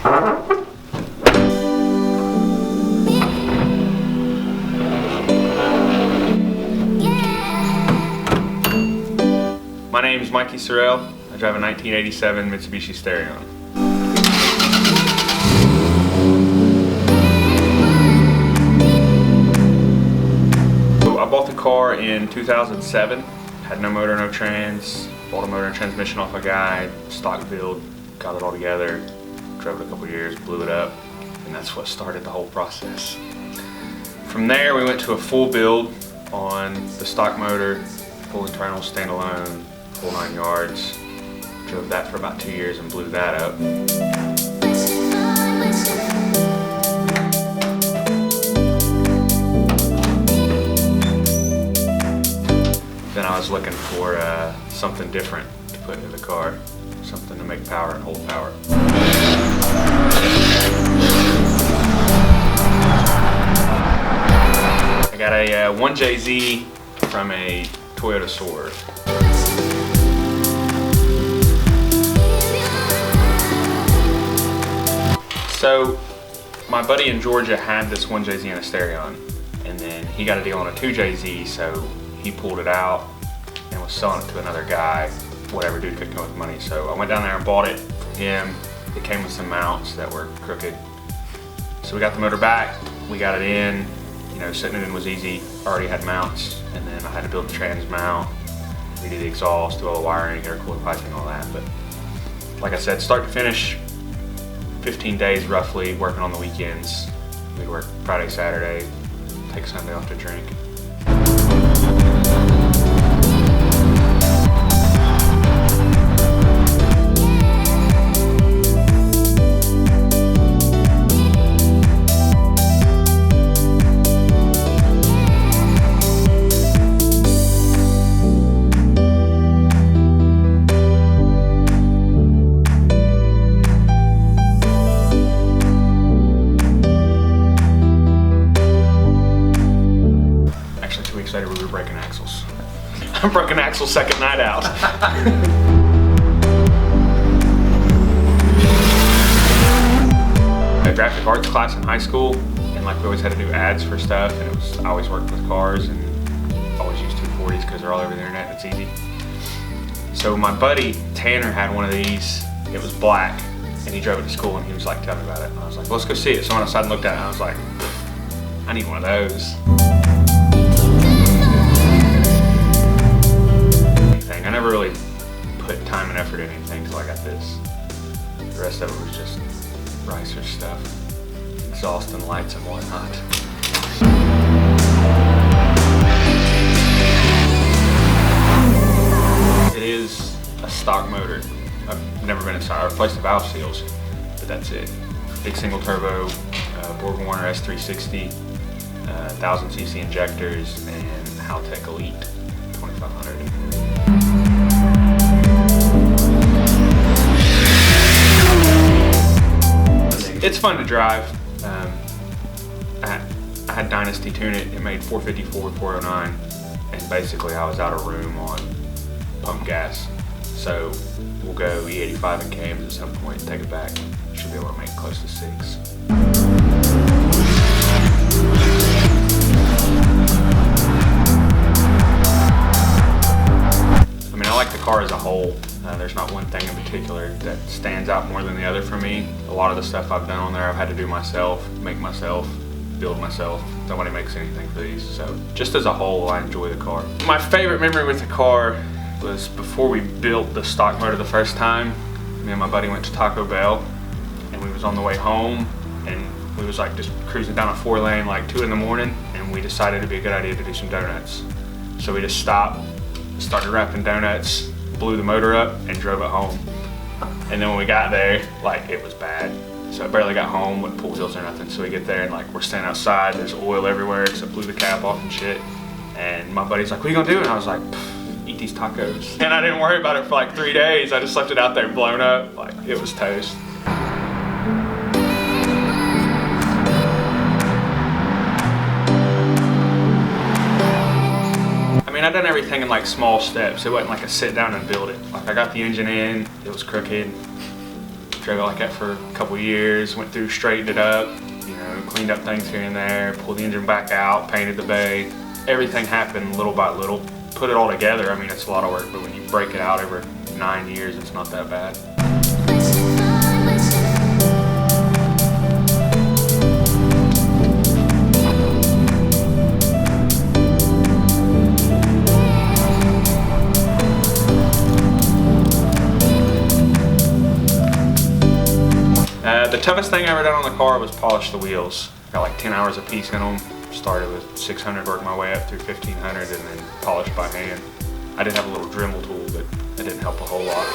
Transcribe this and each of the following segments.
My name is Mikie Sorrell. I drive a 1987 Mitsubishi Starion. So I bought the car in 2007. Had no motor, no trans. Bought a motor and transmission off a guy, stock build, got it all together, drove it a couple years, blew it up, and that's what started the whole process. From there, we went to a full build on the stock motor, full internal, standalone, full 9 yards. Drove that for about 2 years and blew that up. Then I was looking for something different to put into the car, something to make power and hold power. I got a 1JZ from a Toyota Soarer. So my buddy in Georgia had this 1JZ and a Starion, and then he got a deal on a 2JZ, so he pulled it out and was selling it to another guy, whatever dude could come with money. So I went down there and bought it from him. It came with some mounts that were crooked. So we got the motor back, we got it in, you know, setting it in was easy, already had mounts, and then I had to build the trans mount, redo the exhaust, do all the wiring, air cooler piping, all that. But like I said, start to finish, 15 days roughly, working on the weekends. We'd work Friday, Saturday, take Sunday off to drink. Later, we were breaking axles. I'm breaking axles second night out. A graphic arts class in high school, and like we always had to do ads for stuff, and I always worked with cars and always used 240s because they're all over the internet and it's easy. So my buddy Tanner had one of these. It was black, and he drove it to school, and he was like, "Tell me about it." And I was like, "Let's go see it." So I went outside and looked at it, and I was like, "I need one of those." I never really put time and effort in anything until I got this. The rest of it was just ricer stuff, exhaust and lights and whatnot. It is a stock motor. I've never been inside. I replaced the valve seals, but that's it. Big single turbo, Borg Warner S360, 1000cc injectors, and Haltech Elite 2500. It's fun to drive. I had Dynasty tune it. It made 454, 409, and basically I was out of room on pump gas. So we'll go E85 and Cams at some point and take it back. Should be able to make close to 6. I mean, I like the car as a whole. There's not one thing in particular that stands out more than the other for me. A lot of the stuff I've done on there I've had to do myself, make myself, build myself. Nobody makes anything for these, so just as a whole, I enjoy the car. My favorite memory with the car was before we built the stock motor the first time. Me and my buddy went to Taco Bell, and we was on the way home, and we was like just cruising down a 4-lane like 2 in the morning, and we decided it'd be a good idea to do some donuts. So we just stopped, started wrapping donuts, blew the motor up, and drove it home. And then when we got there, like, it was bad. So I barely got home, wouldn't pull wheels or nothing. So we get there and like we're standing outside, there's oil everywhere because I blew the cap off and shit. And my buddy's like, "What are you gonna do?" And I was like, "Eat these tacos." And I didn't worry about it for like 3 days. I just left it out there blown up. Like, it was toast. I mean, I've done everything in like small steps. It wasn't like a sit down and build it. Like, I got the engine in, it was crooked. Drove it like that for a couple years, went through, straightened it up, you know, cleaned up things here and there, pulled the engine back out, painted the bay. Everything happened little by little. Put it all together, I mean, it's a lot of work, but when you break it out over 9 years, it's not that bad. The toughest thing I ever done on the car was polish the wheels. Got like 10 hours a piece in them. Started with 600, worked my way up through 1500, and then polished by hand. I did have a little Dremel tool, but that didn't help a whole lot.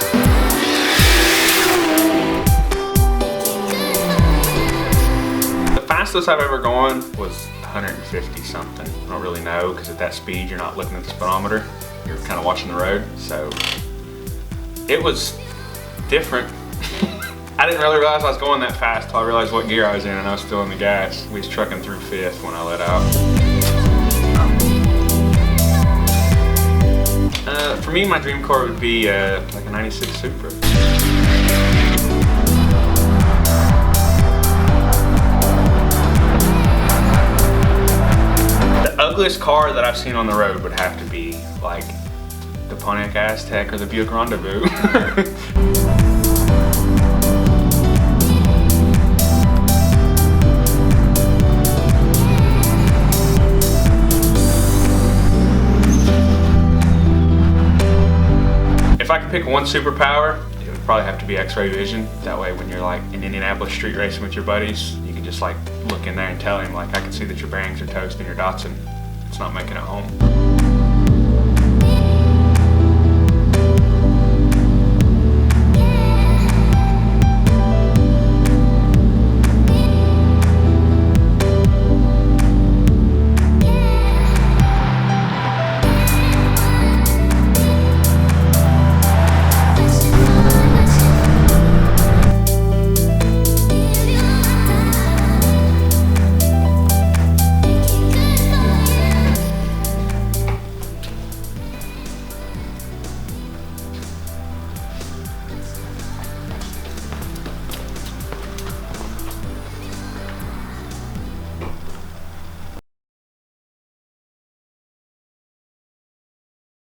The fastest I've ever gone was 150 something. I don't really know, because at that speed you're not looking at the speedometer. You're kind of watching the road. So it was different. I didn't really realize I was going that fast until I realized what gear I was in, and I was still in the gas. We was trucking through 5th when I let out. For me, my dream car would be like a 96 Supra. The ugliest car that I've seen on the road would have to be like the Pontiac Aztek or the Buick Rendezvous. If I could pick one superpower, it would probably have to be X-ray vision. That way when you're like in Indianapolis street racing with your buddies, you can just like look in there and tell him like, I can see that your bearings are toast and your Datsun, it's not making it home.